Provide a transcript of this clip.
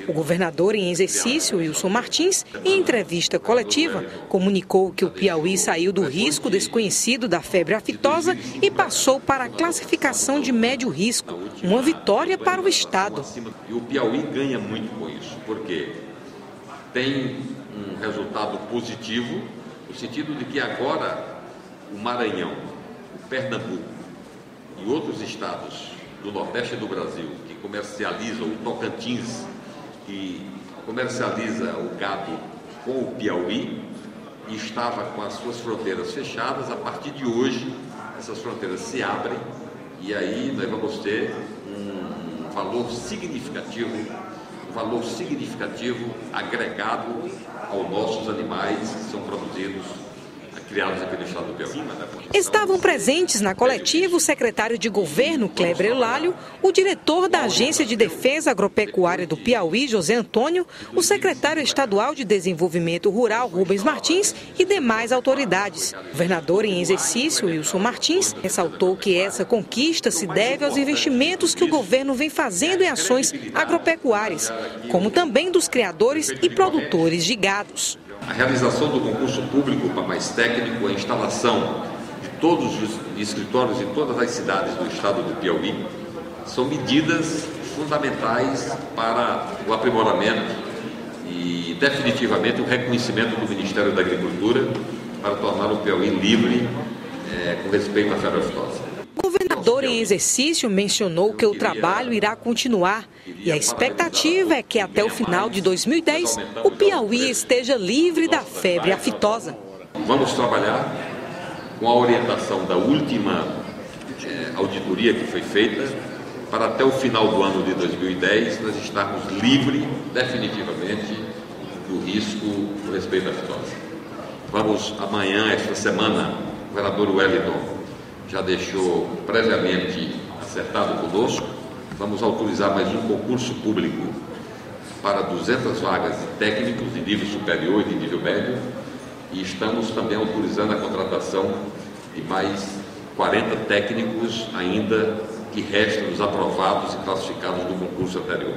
O governador em exercício, Wilson Martins, em entrevista coletiva, comunicou que o Piauí saiu do risco desconhecido da febre aftosa e passou para a classificação de médio risco, uma vitória para o estado. E o Piauí ganha muito com isso, porque tem um resultado positivo, no sentido de que agora o Maranhão, o Pernambuco e outros estados do Nordeste do Brasil que comercializam, o Tocantins, que comercializa o gado com o Piauí e estava com as suas fronteiras fechadas, a partir de hoje essas fronteiras se abrem e aí nós vamos ter um valor significativo agregado aos nossos animais que são produzidos, criados aqui no estado do Piauí. Estavam presentes na coletiva o secretário de governo, Kleber Eulálio, o diretor da Agência de Defesa Agropecuária do Piauí, José Antônio, o secretário estadual de Desenvolvimento Rural, Rubens Martins, e demais autoridades. O governador em exercício, Wilson Martins, ressaltou que essa conquista se deve aos investimentos que o governo vem fazendo em ações agropecuárias, como também dos criadores e produtores de gados. A realização do concurso público para mais técnico, a instalação de todos os escritórios em todas as cidades do estado do Piauí, são medidas fundamentais para o aprimoramento e definitivamente o reconhecimento do Ministério da Agricultura para tornar o Piauí livre com respeito à febre aftosa. O governador em exercício mencionou que o trabalho irá continuar e a expectativa é que até o final de 2010 o Piauí esteja livre da febre aftosa. Vamos trabalhar com a orientação da última auditoria que foi feita para até o final do ano de 2010 nós estarmos livres definitivamente do risco com respeito à aftosa. Vamos amanhã, esta semana, o governador Wellington já deixou previamente acertado conosco, vamos autorizar mais um concurso público para 200 vagas de técnicos de nível superior e de nível médio e estamos também autorizando a contratação de mais 40 técnicos ainda que restam dos aprovados e classificados do concurso anterior.